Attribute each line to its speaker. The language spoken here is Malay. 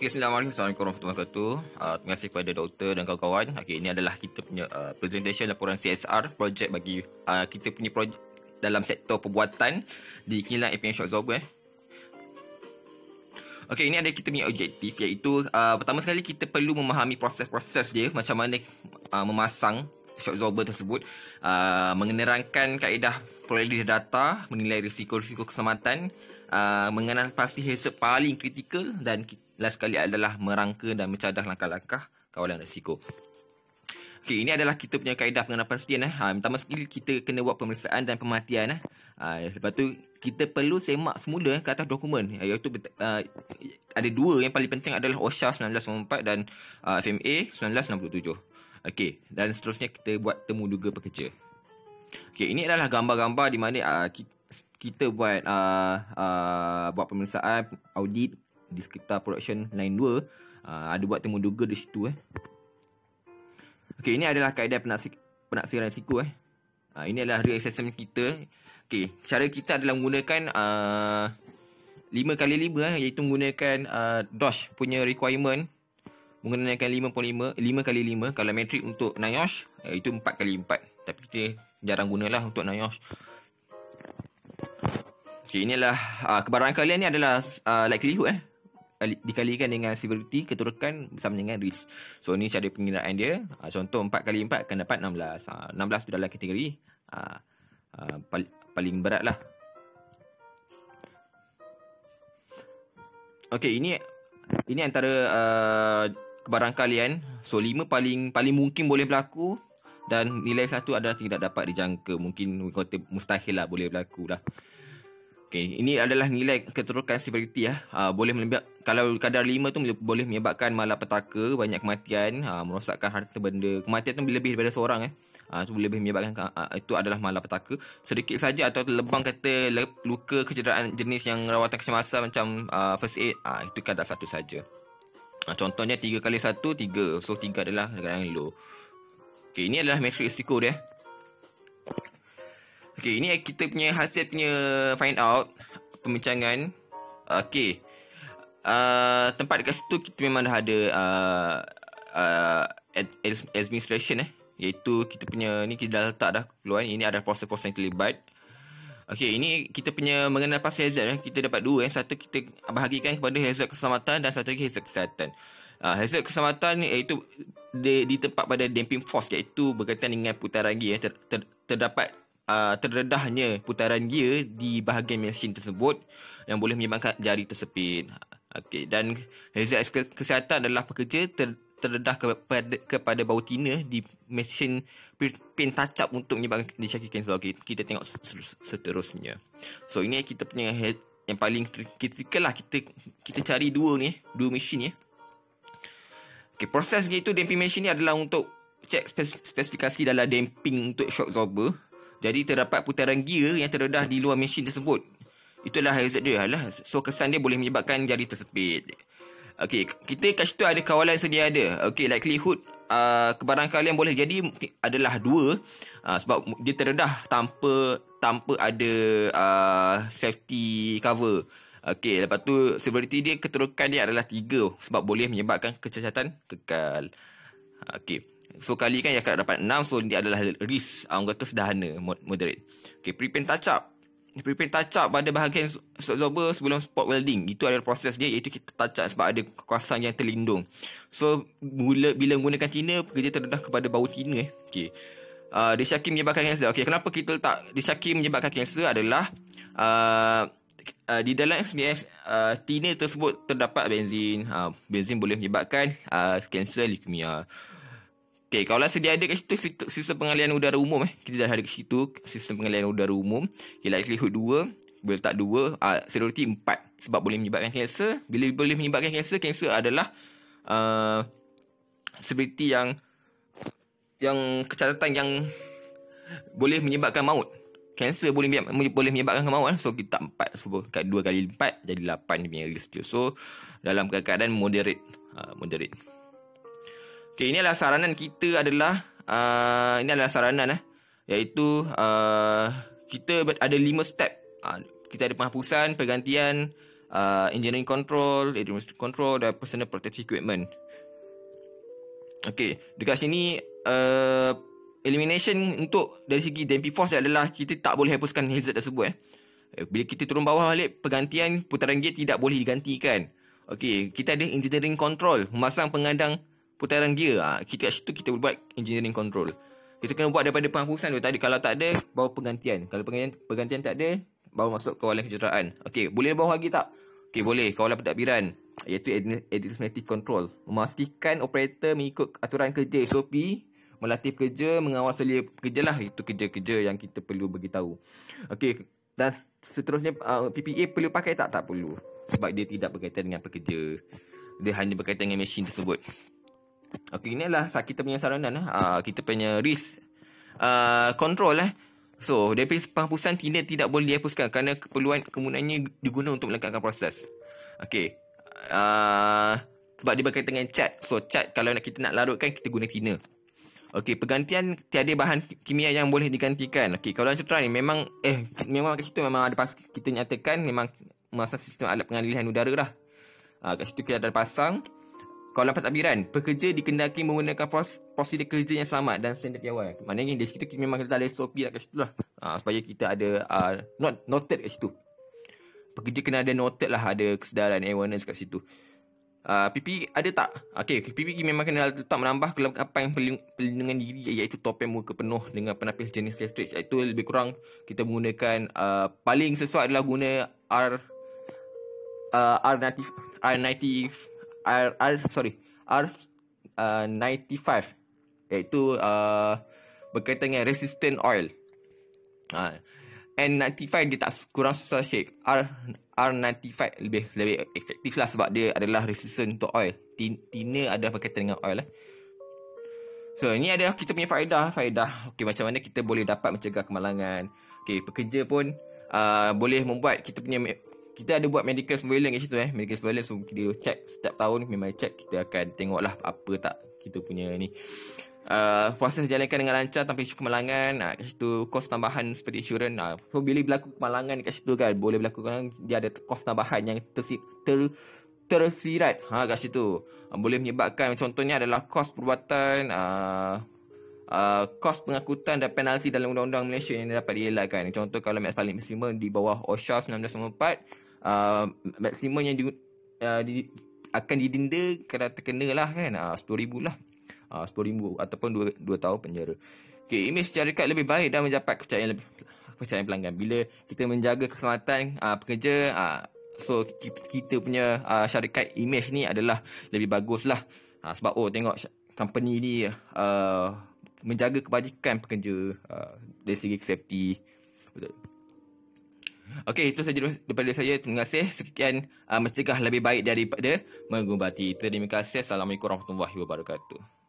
Speaker 1: Okey, Assalamualaikum warahmatullahi wabarakatuh. Terima kasih kepada doktor dan kawan-kawan. Okey, ini adalah kita punya presentation laporan CSR projek bagi kita punya projek dalam sektor perbuatan di kilang APM Shock Absorber. Okey, ini ada kita punya objektif iaitu pertama sekali kita perlu memahami proses-proses dia macam mana memasang shock absorber tersebut, mengenerangkan kaedah perolehan data, menilai risiko-risiko keselamatan, mengenal pasti hazard paling kritikal dan last sekali adalah merangka dan mencadah langkah-langkah kawalan risiko. Okey, ini adalah kita punya kaedah pengenalan pastian. Pertama sekali kita kena buat pemeriksaan dan pematian. Lepas tu kita perlu semak semula ke atas dokumen, iaitu ada dua yang paling penting adalah OSHA 1994 dan FMA 1967. Okey, dan seterusnya kita buat temu duga pekerja. Okey, ini adalah gambar-gambar di mana kita buat pemeriksaan audit di sekitar production line 2. Ada buat temu duga di situ. Okey, ini adalah kaedah penaksiran risiko. Ini adalah risk assessment kita. Okey, cara kita adalah menggunakan 5x5 iaitu menggunakan DOSH punya requirement, menggunakan 5x5. Kalau metrik untuk NIOSH iaitu 4x4, tapi kita jarang gunalah untuk NIOSH. Okey, inilah kebarangkalian ni adalah likelihood dikalikan dengan severity keturukan bersama dengan risk. So ni cara pengiraan dia. Contoh 4x4 akan dapat 16. 16 tu dalam kategori paling berat lah. Okey, ini antara kebarangkalian. So 5 paling mungkin boleh berlaku dan nilai 1 adalah tidak dapat dijangka. Mungkin kata mustahil lah boleh berlaku lah. Okay, ini adalah nilai keturukan severity boleh kalau kadar 5 tu boleh menyebabkan malapetaka, banyak kematian, merosakkan harta benda. Kematian tu lebih daripada seorang tu boleh menyebabkan itu adalah malapetaka. Sedikit saja atau lebang kata luka kecederaan jenis yang rawatan kecemasan macam first aid, itu kadar 1 saja. Contohnya 3x1 3. So 3 adalah kadar yang low. Okay, ini adalah metrik risiko dia. Okey, ini kita punya hasil punya find out pembincangan. Okey. Tempat dekat situ kita memang dah ada administration iaitu kita punya ni kita dah letak dah keluar. Ini ada proses-proses yang terlibat. Okey, ini kita punya mengenal pasti hazard. Kita dapat dua. Satu kita bahagikan kepada hazard keselamatan dan satu lagi hazard kesihatan. Hazard keselamatan iaitu di tempat pada damping force iaitu berkaitan dengan putaran gear. Terdapat terdedahnya putaran gear di bahagian mesin tersebut yang boleh menyebabkan jari tersepit. Okey, dan hazard kesihatan adalah pekerja terdedah kepada bautina di mesin pin touch up untuk menyebabkan disyaki kanser. Okey, kita tengok seterusnya. So ini kita punya yang paling kritikal lah, kita cari dua mesin . Okey, proses iaitu damping mesin ni adalah untuk cek spesifikasi dalam damping untuk shock absorber. Jadi terdapat putaran gear yang terdedah di luar mesin tersebut. Itulah hazard dia lah. So kesan dia boleh menyebabkan jari tersepit. Okey, kita kat situ ada kawalan sedia ada. Okey, likelihood kebarangkalian boleh jadi adalah 2 sebab dia terdedah tanpa ada safety cover. Okey, lepas tu severity dia keturukan dia adalah 3 sebab boleh menyebabkan kecacatan kekal. Okey. So kali kan yang akan dapat 6. So dia adalah risk orang kata sederhana, moderate. Okay, prepaint touch up. Prepaint touch up pada bahagian shock absorber sebelum spot welding. Itu adalah proses dia iaitu kita touch up sebab ada kawasan yang terlindung. So bila menggunakan tina, pekerja terdedah kepada bau tina. Okay. Disyaki menyebabkan kanser. Okay, kenapa kita letak disyaki menyebabkan kanser adalah di dalam SDS tina tersebut terdapat benzin. Benzin boleh menyebabkan kanser leukemia. Okey, kalau sedia ada kat situ sistem pengalian udara umum kita dah ada kat situ sistem pengalian udara umum. Okay, likelihood 2, boleh letak 2, severity 4 sebab boleh menyebabkan kanser. Bila boleh menyebabkan kanser adalah severity yang kecacatan yang boleh menyebabkan maut. Kanser boleh menyebabkan maut. So kita 4, so 2 kali 4 jadi 8 punya risk dia. So dalam keadaan moderate. Okey, ini adalah saranan kita adalah iaitu kita ada 5 step. Kita ada penghapusan, pergantian, engineering control, administrative control dan personal protective equipment. Okey, dekat sini elimination untuk dari segi damping force adalah kita tak boleh hapuskan hazard tersebut. Bila kita turun bawah balik, pergantian putaran gear tidak boleh digantikan. Okey, kita ada engineering control, memasang pengadang putaran gear. Kita kat situ kita buat engineering control. Kita kena buat daripada penghapusan tu tadi. Kalau tak ada, bawa pergantian. Kalau pergantian tak ada, bawa masuk kawalan kejuraan. Okey, boleh bawa lagi tak? Okey, boleh. Kawalan pentadbiran, iaitu administrative control. Memastikan operator mengikut aturan kerja SOP, melatih pekerja, mengawal selia pekerja lah. Itu kerja-kerja yang kita perlu beritahu. Okey, dan seterusnya PPE perlu pakai tak? Tak perlu. Sebab dia tidak berkaitan dengan pekerja. Dia hanya berkaitan dengan mesin tersebut. Okey, ini adalah kita punya saranan. Kita punya risk control. So, daripada penghapusan tidak boleh dihapuskan kerana kegunaannya diguna untuk melengkapkan proses. Okey. Sebab dia berkaitan dengan cat. So, cat kalau kita nak larutkan, kita guna thinner. Okey, pergantian tiada bahan kimia yang boleh digantikan. Okey, kalau cetera ni memang kat situ memang ada kita nyatakan memang memasang sistem alat pengalihan udara lah. Kat situ kita ada pasang kawalan pentadbiran. Pekerja dikendaki menggunakan prosedur kerja yang selamat dan standard piawai. Maknanya di situ memang kita ada SOP kat situ lah. Supaya kita ada noted kat situ. Pekerja kena ada noted lah, ada kesedaran awareness kat situ. PPE ada tak? Okey, PPE memang kena letak menambah kelengkapan perlindungan diri, iaitu topeng muka penuh dengan penapis jenis cartridge. Itu lebih kurang kita menggunakan paling sesuai adalah guna R95, iaitu berkaitan dengan resistant oil. N95 dia tak kurang susah sikit. R95 lebih efektif lah sebab dia adalah resistant untuk oil. Thinner ada berkaitan dengan oil. So, ini adalah kita punya faedah. Okey, macam mana kita boleh dapat mencegah kemalangan. Okey, pekerja pun boleh membuat kita ada buat medical surveillance kat situ. Medical surveillance, so kita check setiap tahun, memang check. Kita akan tengoklah apa tak kita punya ni. Proses jalankan dengan lancar tanpa isu kemalangan. Kat situ kos tambahan seperti insurans. So bila berlaku kemalangan kat situ kan, boleh berlaku dia ada kos tambahan yang tersirat kat situ. Boleh menyebabkan, contohnya adalah kos perubatan, kos pengangkutan dan penalti dalam undang-undang Malaysia yang dapat dielakkan. Contoh kalau paling maksimum di bawah OSHA 1994, maksimum yang akan didenda kalau terkena lah kan, RM10,000 lah. RM10,000 ataupun 2 tahun penjara. Okey, imej syarikat lebih baik dan mendapat kepercayaan pelanggan. Bila kita menjaga keselamatan pekerja, so kita punya syarikat imej ni adalah lebih bagus lah. Sebab tengok company ni menjaga kebajikan pekerja dari segi safety. Betul. Okey, itu saja daripada saya. Terima kasih. Sekian mencegah lebih baik daripada mengubati. Terima kasih. Assalamualaikum warahmatullahi wabarakatuh.